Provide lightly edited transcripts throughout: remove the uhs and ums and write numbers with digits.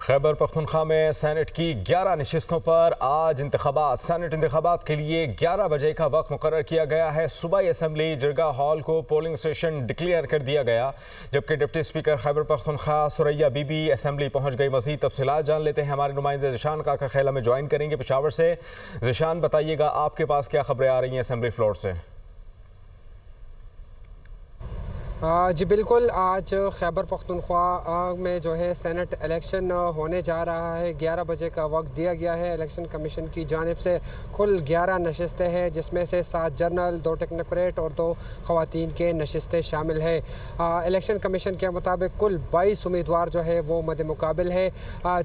खैबर पख्तूनख्वा में सेनेट की 11 नशिस्तों पर आज इंतखाबात। सेनेट इंतखाबात के लिए 11 बजे का वक्त मुकर्रर किया गया है। सूबाई असम्बली जरगा हॉल को पोलिंग स्टेशन डिक्लेयर कर दिया गया, जबकि डिप्टी स्पीकर खैबर पख्तूनख्वा सुरैया बीबी असम्बली पहुंच गई। मजीद तफसीलात जान लेते हैं, हमारे नुमाइंदे ज़िशान काका खैला में ज्वाइन करेंगे पेशावर से। ज़िशान, बताइएगा आपके पास क्या खबरें आ रही हैं असम्बली फ्लोर से? जी बिल्कुल, आज खैबर पख्तूनख्वा में जो है सेनेट इलेक्शन होने जा रहा है। 11 बजे का वक्त दिया गया है। इलेक्शन कमीशन की जानिब से कुल 11 नशिस्तें हैं, जिसमें से 7 जनरल, 2 टेक्नोक्रेट और 2 ख़वातीन के नशिस्तें शामिल हैं। इलेक्शन कमीशन के मुताबिक कुल 22 उम्मीदवार जो है वो मद मुकाबिल है।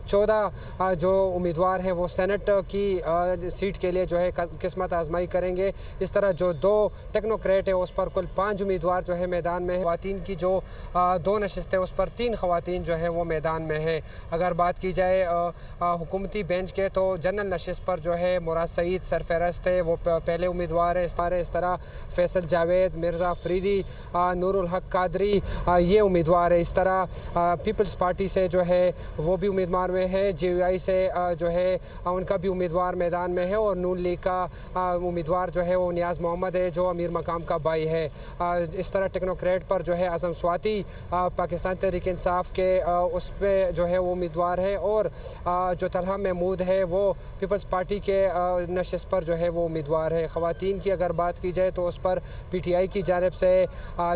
14 जो उम्मीदवार हैं वो सेनेट की सीट के लिए जो है किस्मत आजमाई करेंगे। इस तरह जो 2 टेक्नोक्रेट है उस पर कुल 5 उम्मीदवार जो है मैदान में। ख़वातीन की जो 2 नशिस्तें उस पर 3 ख़वातीन जो है वो मैदान में है। अगर बात की जाए हुकूमती बेंच के, तो जनरल नशिस्त पर जो है मुराद सईद सरफहरस्त है, वो पहले उम्मीदवार है। इस तरह फैसल जावेद, मिर्ज़ा अफरीदी, नूरुल हक कादरी ये उम्मीदवार है। इस तरह पीपल्स पार्टी से जो है वो भी उम्मीदवार में है। JUI से जो है उनका भी उम्मीदवार मैदान में है, और नून लीग का उम्मीदवार जो है वो नियाज़ मोहम्मद है, जो अमीर मकाम का भाई है। इस तरह टेक्नोक्रेट पर जो है आज़म स्वाति पाकिस्तान तहरीक इंसाफ के उस पर जो है वो उम्मीदवार है, और जो तलहा महमूद है वो पीपल्स पार्टी के नशिस्त पर जो है वो उम्मीदवार है। ख़वातीन की अगर बात की जाए तो उस पर PTI की जानिब से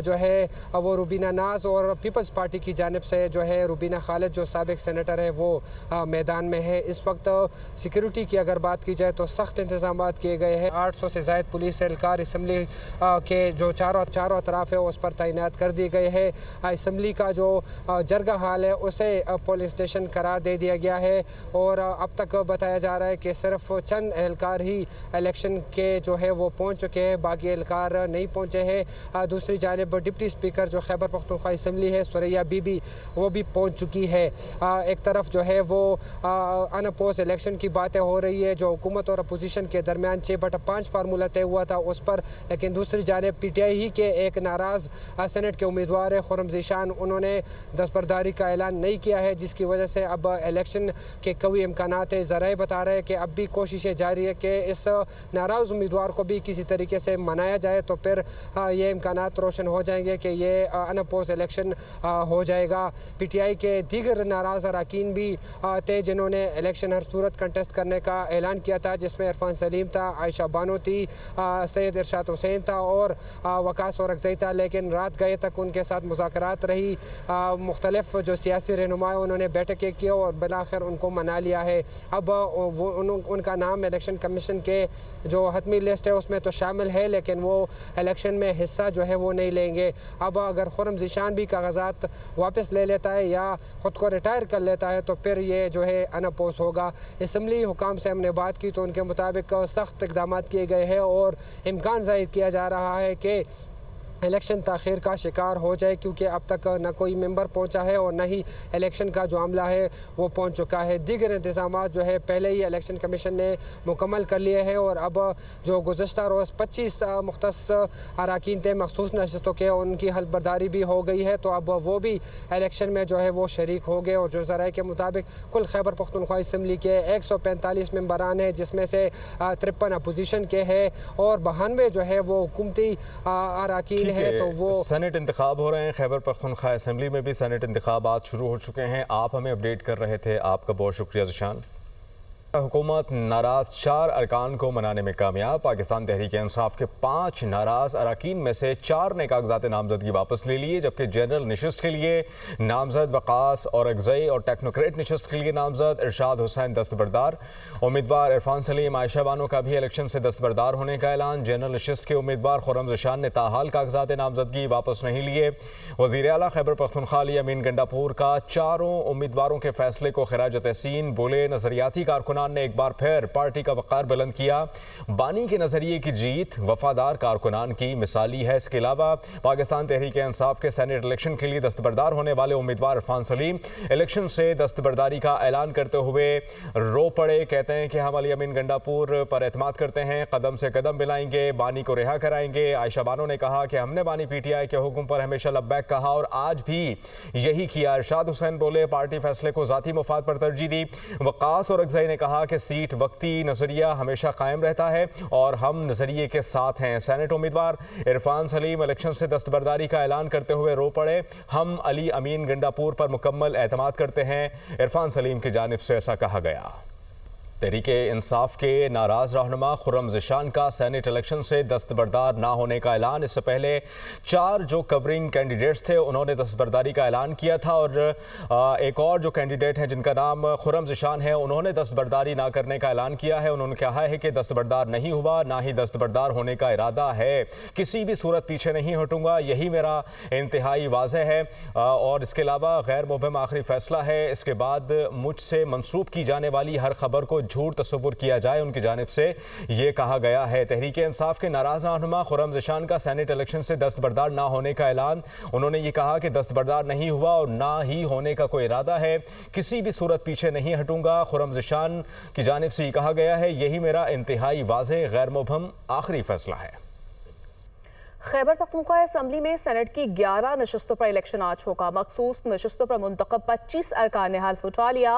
जो है वो रुबीना नाज, और पीपल्स पार्टी की जानिब से जो है रुबीना खालिद, जो साबिक सेनेटर है, वो मैदान में है। इस वक्त सिक्योरिटी की अगर बात की जाए तो सख्त इंतजाम किए गए हैं। 800 से ज़ायद पुलिस एहलकार असम्बली के जो चारों अतराफ़ है उस पर तैनात कर दिए गए हैं। असम्बली का जो जरगा हाल है उसे पोलिंग स्टेशन करार दे दिया गया है, और अब तक बताया जा रहा है कि सिर्फ चंद एहलकार ही इलेक्शन के जो है वो पहुंच चुके हैं, बाकी एहलकार नहीं पहुंचे हैं। दूसरी जानिब डिप्टी स्पीकर जो खैबर पख्तूनख्वा असम्बली है सुरैया बीबी, वो भी पहुंच चुकी है। एक तरफ जो है वो अनअपोज इलेक्शन की बातें हो रही है, जो हुकूमत और अपोजिशन के दरमियान 6/5 फार्मूला तय हुआ था उस पर, लेकिन दूसरी जानिब PTI ही के एक नाराज़ सेनेट के उम्मीदवार है खुर्रम ज़ीशान, उन्होंने दस्तबरदारी का ऐलान नहीं किया है, जिसकी वजह से अब इलेक्शन के कई इम्कानात है। ज़राए बता रहे हैं कि अब भी कोशिशें जारी है कि इस नाराज़ उम्मीदवार को भी किसी तरीके से मनाया जाए, तो फिर ये इम्कानात रोशन हो जाएंगे कि ये अनअपोज इलेक्शन हो जाएगा। PTI के दीगर नाराज़ अरकान भी थे, जिन्होंने इलेक्शन हर सूरत कंटेस्ट करने का ऐलान किया था, जिसमें इरफान सलीम था, आयशा बानो थी, सैयद इरशाद हुसैन था और वकास औरकज़ई था, लेकिन रात गए तक उनके साथ मुज़ाकरात रही। मुख्तलिफ जो सियासी रहनुमा उन्होंने बैठकें की और बिलाखिर उनको मना लिया है। अब वो उनका नाम इलेक्शन कमीशन के जो हतमी लिस्ट है उसमें तो शामिल है, लेकिन वो इलेक्शन में हिस्सा जो है वो नहीं लेंगे। अब अगर खुर्रम ज़ीशान भी कागजात वापस ले लेता है या ख़ुद को रिटायर कर लेता है, तो फिर ये जो है अनअपोज होगा। असम्बली हुकाम से हमने बात की तो उनके मुताबिक सख्त इक़दाम किए गए हैं, और इम्कान ज़ाहिर किया जा रहा है कि इलेक्शन ताख़ीर का शिकार हो जाए, क्योंकि अब तक न कोई मेंबर पहुंचा है और न ही इलेक्शन का जो अमला है वो पहुंच चुका है। दीगर इंतज़ाम जो है पहले ही इलेक्शन कमीशन ने मुकम्मल कर लिए हैं, और अब जो गुज़श्ता रोज़ 25 मुख्तस अरकान थे मखसूस नशिस्तों के, उनकी हल्फबर्दारी भी हो गई है, तो अब वो भी इलेक्शन में जो है वो शरीक हो गए। और जो ज़राए के मुताबिक कुल खैबर पख्तूनख्वा असम्बली के 145 मेंबरान हैं, जिसमें से 53 अपोजिशन के हैं और 92 जो है वो हुकूमती अरकान है। तो वो सेनेट इंतखाब हो रहे हैं। खैबर पख्तूनख्वा असम्बली में भी सेनेट इंतखाबात शुरू हो चुके हैं। आप हमें अपडेट कर रहे थे, आपका बहुत शुक्रिया ज़िशान। हुकूमत नाराज़ 4 अरकान को मनाने में कामयाब। पाकिस्तान तहरीक इंसाफ के 5 नाराज़ अरकान में से 4 ने कागजात नामजदगी वापस ले लिए, जबकि जनरल नशिस्त के लिए नामजद वकास औरकज़ई और टेक्नोक्रेट नशिस्त के लिए नामजद इरशाद हुसैन दस्तबरदार। उम्मीदवार इरफान सलीम, आयशा बानो का भी इलेक्शन से दस्तबरदार होने का ऐलान। जनरल नशिस्त के उम्मीदवार खुर्रम ज़ीशान ने ताहाल कागजात नामजदगी वापस नहीं लिए। वज़ीर आला खैबर पख्तूनख्वा अली अमीन गंडापुर का 4 उम्मीदवारों के फैसले को खिराज तहसीन बोले। नज़रियाती कारकुनान कारकुनान ने एक बार फिर पार्टी का वक़ार बुलंद किया। बानी के नज़रिए की जीत वफादार कारकुनान की मिसाली है। इसके अलावा पाकिस्तान तहरीक-ए-इंसाफ के सेनेट इलेक्शन के लिए दस्तबरदार होने वाले उम्मीदवार इरफान सलीम इलेक्शन से दस्तबरदारी का ऐलान करते हुए रो पड़े। कहते हैं कि हम अली अमीन गंडापुर पर एतमाद करते हैं, कदम से कदम मिलाएंगे, बानी को रिहा कराएंगे। आयशा बानो ने कहा कि हमने बानी पीटीआई के हुक्म पर हमेशा लब्बैक कहा और आज भी यही किया। इरशाद हुसैन बोले, पार्टी फैसले को ज़ाती मुफाद पर तरजीह दी। वक़ास और अगज़ई ने कहा कि सीट वक्ती नज़रिया हमेशा कायम रहता है और हम नज़रिए के साथ हैं। सेनेट उम्मीदवार इरफान सलीम इलेक्शन से दस्तबरदारी का ऐलान करते हुए रो पड़े। हम अली अमीन गंडापुर पर मुकम्मल एतमाद करते हैं, इरफान सलीम की जानिब से ऐसा कहा गया। तहरीक-ए-इंसाफ के नाराज़ रहनुमा खुर्रम ज़िशान का सेनेट इलेक्शन से दस्तबरदार ना होने का ऐलान। इससे पहले 4 जो कवरिंग कैंडिडेट्स थे उन्होंने दस्तबरदारी का ऐलान किया था और एक और जो कैंडिडेट हैं जिनका नाम खुर्रम ज़िशान है उन्होंने दस्तबरदारी ना करने का ऐलान किया है। उन्होंने कहा है कि दस्तबरदार नहीं हुआ, ना ही दस्तबरदार होने का इरादा है, किसी भी सूरत पीछे नहीं हटूंगा, यही मेरा इंतहाई वाज़ेह है। और इसके अलावा गैर मुबहम आखिरी फैसला है। इसके बाद मुझसे मंसूब की जाने वाली हर खबर को झूठ तस्वुर किया जाए, उनकी जानिब से ये कहा गया है। तहरीक-ए-इंसाफ के नाराज़ रहनुमा खुर्रम ज़िशान का सेनेट इलेक्शन से दस्तबरदार ना होने का ऐलान। उन्होंने ये कहा कि दस्तबरदार नहीं हुआ और ना ही होने का कोई इरादा है, किसी भी सूरत पीछे नहीं हटूंगा। खुर्रम ज़िशान की जानिब से ये कहा गया है, यही मेरा इंतहाई वाज़ेह गैर मुबहम आखिरी फैसला है। खैबर पख्तूनख्वा असम्बली में सेनेट की 11 नशस्तों पर इलेक्शन आज होगा। मखसूस नशस्तों पर मुंतखब 25 अरकान ने हल्फ उठा लिया।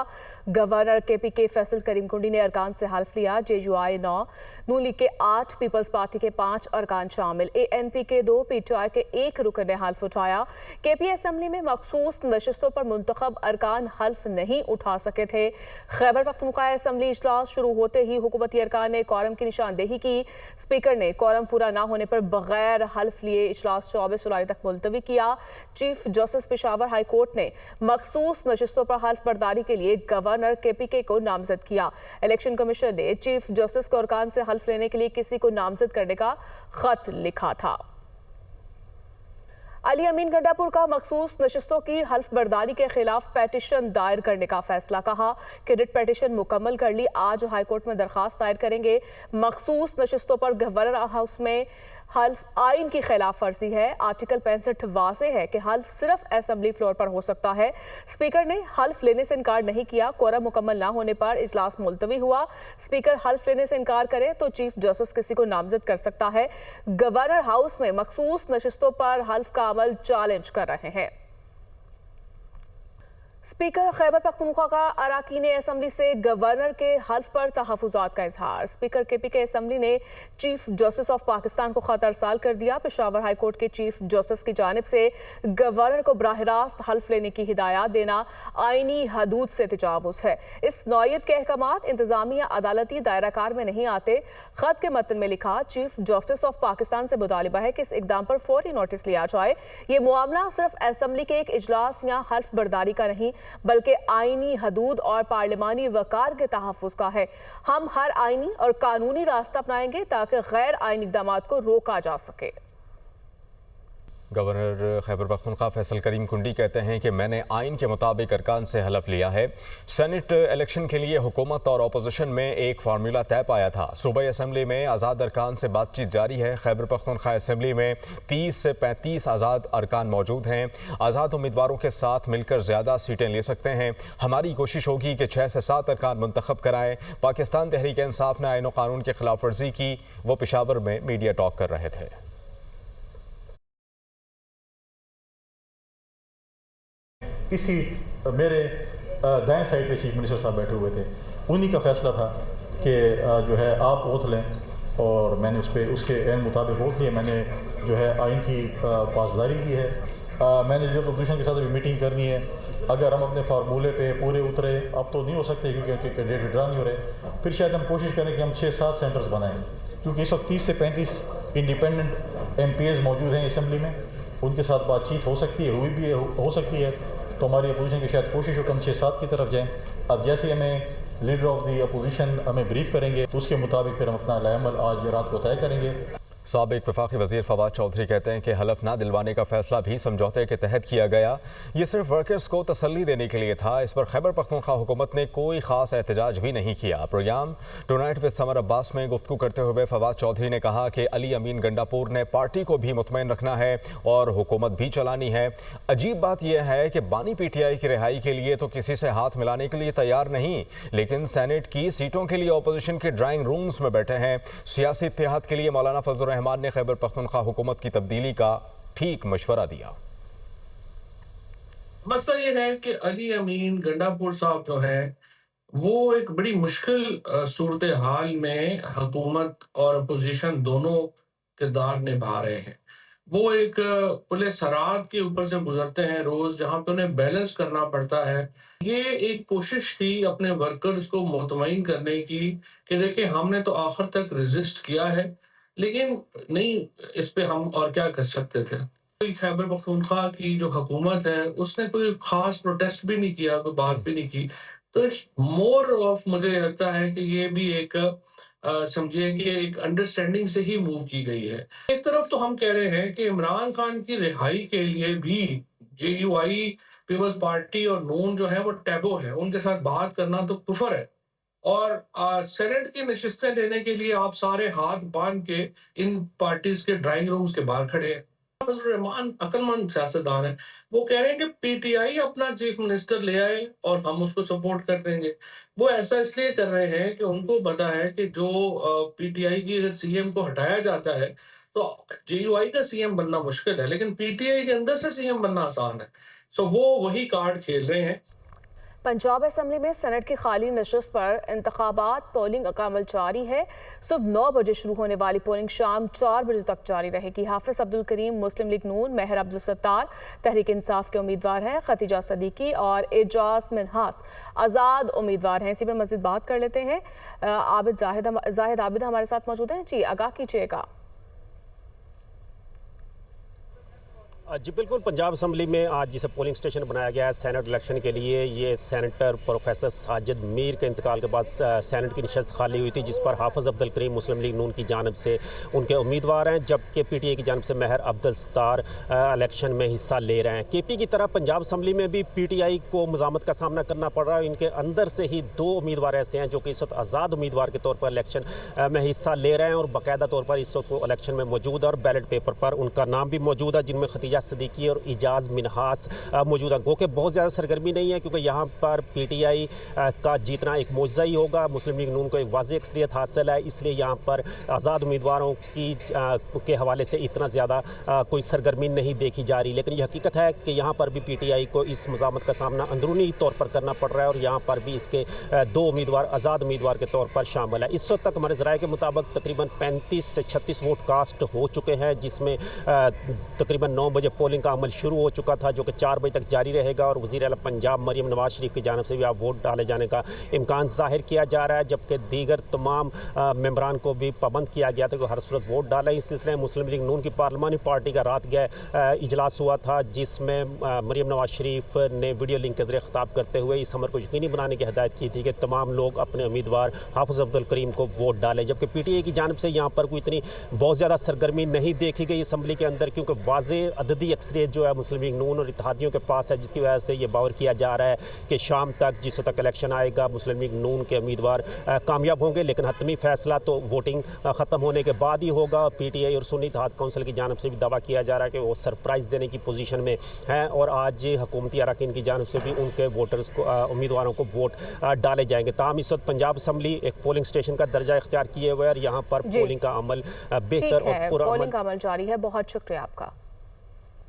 गवर्नर KPK फैसल करीम कुंडी ने अरकान से हल्फ लिया। JUI 9, नून लीग के 8, पीपल्स पार्टी के 5 अरकान शामिल, ANP के 2, PTI के 1 रुकन ने हल्फ उठाया। KP असम्बली में मखसूस नशस्तों पर मुंतखब अरकान हल्फ नहीं उठा सके थे। खैबर पख्तूनख्वा असम्बली इजलास शुरू होते ही हुकूमती अरकान ने कौरम की निशानदेही की। स्पीकर ने कौरम पूरा ना होने पर बगैर हल्फ लिए इजलास 24 जुलाई तक मुलतवी किया। Chief justice Peshawar high court ने मखसूस नशिस्तों पर हल्फ बर्दारी के लिए गवर्नर KPK को नामजद किया। इलेक्शन कमीशन ने चीफ जस्टिस को अरकान से हल्फ लेने के लिए किसी को नामजद करने का खत लिखा था। अली अमीन गंडापुर का मखसूस नशिस्तों की हल्फ बर्दारी के खिलाफ पेटिशन दायर करने का फैसला। कहा कि रिट पेटिशन मुकम्मल कर ली, आज हाईकोर्ट में दरखास्त दायर करेंगे। मखसूस नशिस्तों पर गवर्नर हाउस में हल्फ आइन की खिलाफ वर्जी है। आर्टिकल 65 वाज़ेह है कि हल्फ सिर्फ असेंबली फ्लोर पर हो सकता है। स्पीकर ने हल्फ लेने से इनकार नहीं किया। कोरम मुकम्मल ना होने पर इजलास मुलतवी हुआ। स्पीकर हल्फ लेने से इनकार करे तो चीफ जस्टिस किसी को नामजद कर सकता है। गवर्नर हाउस में मखसूस नशिस्तों पर हल्फ का अमल चैलेंज कर रहे हैं। स्पीकर खैबर पख्तूनख्वा का अराकीन असम्बली से गवर्नर के हल्फ पर तहफ़्फ़ुज़ात का इजहार। स्पीकर KPK असम्बली ने चीफ जस्टिस ऑफ पाकिस्तान को खत अरसाल कर दिया। पेशावर हाई कोर्ट के चीफ जस्टिस की जानिब से गवर्नर को बराह रास्त हल्फ लेने की हिदायत देना आइनी हदूद से तजावुज़ है। इस नौयत के अहकामात इंतजामिया अदालती दायराकार में नहीं आते। खत के मतन में लिखा, चीफ जस्टिस ऑफ पाकिस्तान से मुतालिबा है कि इस इकदाम पर फौरी नोटिस लिया जाए। ये मामला सिर्फ असम्बली के एक इजलास या हल्फ बर्दारी का नहीं बल्कि आईनी हदूद और पार्लिमानी वकार के तहफ़्फ़ुज़ का है। हम हर आईनी और कानूनी रास्ता अपनाएंगे ताकि गैर आईनी इक़दामात को रोका जा सके। गवर्नर खैबर पख्तूनख्वा फैसल करीम कुंडी कहते हैं कि मैंने आइन के मुताबिक अरकान से हलफ लिया है। सेनेट इलेक्शन के लिए हुकूमत और अपोजिशन में एक फार्मूला तय पाया था। सूबाई असम्बली में आज़ाद अरकान से बातचीत जारी है। खैबर पख्तूनख्वा असम्बली में 30 से 35 आज़ाद अरकान मौजूद हैं। आज़ाद उम्मीदवारों के साथ मिलकर ज़्यादा सीटें ले सकते हैं। हमारी कोशिश होगी कि 6 से 7 अरकान मुंतखब कराएँ। पाकिस्तान तहरीक-ए-इंसाफ ने आइन और कानून की खिलाफ वर्जी की। वो पेशावर में मीडिया टॉक कर रहे थे। इसी मेरे दाएं साइड पे चीफ मिनिस्टर साहब बैठे हुए थे, उन्हीं का फैसला था कि जो है आप ओथ लें और मैंने उसके एन मुताबिक ओथ लिए। मैंने जो है आइन की पासदारी की है। मैंने जो अपोजिशन के साथ अभी मीटिंग करनी है। अगर हम अपने फार्मूले पे पूरे उतरे, अब तो नहीं हो सकते क्योंकि कैंडिडेट विड्रा नहीं हो रहे, फिर शायद हम कोशिश करें कि हम 6-7 सेंटर्स बनाएं, क्योंकि इस वक्त 30 से 35 इंडिपेंडेंट MPs मौजूद हैं असम्बली में। उनके साथ बातचीत हो सकती है, हुई भी है, हो सकती है। तो हमारी अपोजिशन की शायद कोशिश हो कि हम 6-7 की तरफ जाएँ। अब जैसे हमें लीडर ऑफ द अपोजिशन हमें ब्रीफ करेंगे तो उसके मुताबिक फिर हम अपना लाएमल आज रात को तय करेंगे। साबिक वफाकी वजीर फवाद चौधरी कहते हैं कि हलफ ना दिलवाने का फैसला भी समझौते के तहत किया गया। ये सिर्फ वर्कर्स को तसल्ली देने के लिए था। इस पर खैबर पख्तूनख्वा हुकूमत ने कोई खास एहतजाज भी नहीं किया। Programme tonight with Samar Abbas में गुफ्तगू करते हुए फवाद चौधरी ने कहा कि अली अमीन गंडापुर ने पार्टी को भी मुतमईन रखना है और हुकूमत भी चलानी है। अजीब बात यह है कि बानी PTI की रिहाई के लिए तो किसी से हाथ मिलाने के लिए तैयार नहीं, लेकिन सेनेट की सीटों के लिए अपोजिशन के ड्राइंग रूम्स में बैठे हैं। सियासी इत्तेहाद के लिए मौलाना फजल रहमान ने खैबर पख्तूनख्वा हुकूमत की तब्दीली का ठीक मशवरा दिया। मसला ये है कि अली अमीन गंडापुर साहब जो है वो एक बड़ी मुश्किल सूरत हाल में हुकूमत और अपोजिशन दोनों किरदार निभा रहे हैं। वो एक पुलिस सराहत के ऊपर से गुजरते हैं रोज, जहां पे उन्हें बैलेंस करना पड़ता है। ये एक कोशिश थी अपने वर्कर्स को मुतमईन करने की कि देखिए हमने तो आखिर तक रेजिस्ट किया है, लेकिन नहीं, इस पे हम और क्या कर सकते थे। खैबर पख्तूनख्वा की जो हुकूमत है उसने कोई खास प्रोटेस्ट भी नहीं किया, कोई बात भी नहीं की। तो इट्स मोर ऑफ, मुझे लगता है कि ये भी एक समझिए कि एक अंडरस्टैंडिंग से ही मूव की गई है। एक तरफ तो हम कह रहे हैं कि इमरान खान की रिहाई के लिए भी JUI पीपल्स पार्टी और नून जो है वो टैबो है, उनके साथ बात करना तो कुफर है। और सेनेट की नशिस्तें देने के लिए आप सारे हाथ बांध के इन पार्टीज के ड्राइंग रूम्स के बाहर खड़े हैं। फजल रहमान अक्लमंद सियासतदान है, वो कह रहे हैं कि PTI अपना चीफ मिनिस्टर ले आए और हम उसको सपोर्ट कर देंगे। वो ऐसा इसलिए कर रहे हैं कि उनको पता है कि जो PTI की CM को हटाया जाता है तो JUI का CM बनना मुश्किल है, लेकिन PTI के अंदर से CM बनना आसान है। सो वो वही कार्ड खेल रहे हैं। पंजाब असम्बली में सेनेट की खाली नशस्त पर इंतखाबात पोलिंग का अमल जारी है। सुबह 9 बजे शुरू होने वाली पोलिंग शाम 4 बजे तक जारी रहेगी। हाफिज अब्दुल करीम मुस्लिम लीग नून, महर अब्दुल सत्तार तहरीक इंसाफ के उम्मीदवार हैं, खतीजा सदीकी और एजाज मिनहास आज़ाद उम्मीदवार हैं। इसी पर मज़ीद बात कर लेते हैं। जाहिद आबिद हमारे साथ मौजूद हैं। जी, आगाह कीजिएगा। जी बिल्कुल, पंजाब असम्बली में आज जिसे पोलिंग स्टेशन बनाया गया है सेनेट इलेक्शन के लिए, ये सेनेटर प्रोफेसर साजिद मीर के इंतकाल के बाद सेनेट की नशस्त खाली हुई थी, जिस पर हाफिज अब्दुल करीम मुस्लिम लीग नून की जानब से उनके उम्मीदवार हैं, जबकि PTI की जानब से महर अब्दुल सत्तार इलेक्शन में हिस्सा ले रहे हैं। KP की तरह पंजाब असम्बली में भी PTI को मज़ामत का सामना करना पड़ रहा है। इनके अंदर से ही 2 उम्मीदवार ऐसे हैं जो कि इस वक्त आज़ाद उम्मीदवार के तौर पर इलेक्शन में हिस्सा ले रहे हैं और बाकायदा तौर पर इस वक्त वो इलेक्शन में मौजूद है और बैलेट पेपर पर उनका नाम भी मौजूद है, जिनमें खतीजा सदीकी और इजाज मिनहास मौजूद है। गो के बहुत ज़्यादा सरगर्मी नहीं है, क्योंकि यहाँ पर PTI का जीतना एक मौजज़ा ही होगा। मुस्लिम लीग नून को एक वाज़ेह अक्सरियत हासिल है, इसलिए यहाँ पर आज़ाद उम्मीदवारों की के हवाले से इतना ज़्यादा कोई सरगर्मी नहीं देखी जा रही। लेकिन यह हकीकत है कि यहाँ पर भी PTI को इस मज़ामत का सामना अंदरूनी तौर पर करना पड़ रहा है और यहाँ पर भी इसके 2 उम्मीदवार आज़ाद उम्मीदवार के तौर पर शामिल है। इस वक्त तक हमारे ज़राए के मुताबिक तकरीबन 35 से 36 वोट कास्ट हो चुके हैं, जिसमें तकरीबन 9 बजे पोलिंग का अमल शुरू हो चुका था, जो कि 4 बजे तक जारी रहेगा और वज़ीर आला पंजाब मरियम नवाज शरीफ की जानब से भी आप वोट डाले जाने का इम्कान ज़ाहिर किया जा रहा है, जबकि दीगर तमाम मेम्बरान को भी पाबंद किया गया था कि हर सूरत वोट डालें। इस सिलसिले में मुस्लिम लीग नून की पार्लिमानी पार्टी का रात गए इजलास हुआ था, जिसमें मरियम नवाज शरीफ ने वीडियो लिंक के जरिए खिताब करते हुए इस अमर को यकीनी बनाने की हिदायत की थी कि तमाम लोग अपने उम्मीदवार हाफिज अब्दुल करीम को वोट डालें। जबकि PTI की जानब से यहाँ पर कोई इतनी बहुत ज़्यादा सरगर्मी नहीं देखी गई असम्बली के अंदर, क्योंकि वाज़ेह अददी अक्सरियत जो है मुस्लिम लीग नून और इत्तेहादियों के पास है, जिसकी वजह से ये बावर किया जा रहा है कि शाम तक जिस तक इलेक्शन आएगा मुस्लिम लीग नून के उम्मीदवार कामयाब होंगे, लेकिन हतमी फैसला तो वोटिंग ख़त्म होने के बाद ही होगा। PTI और सुन्नी इत्तेहाद कौंसिल की जानब से भी दावा किया जा रहा है कि वो सरप्राइज़ देने की पोजीशन में हैं और आज हुकूमती अरकान की जानब से भी उनके वोटर्स को उम्मीदवारों को वोट डाले जाएंगे। ताहम इस वक्त पंजाब असम्बली एक पोलिंग स्टेशन का दर्जा इख्तियार किए हुए और यहाँ पर पोलिंग का अमल बेहतर और पूरा पोलिंग का अमल जारी है। बहुत शुक्रिया आपका।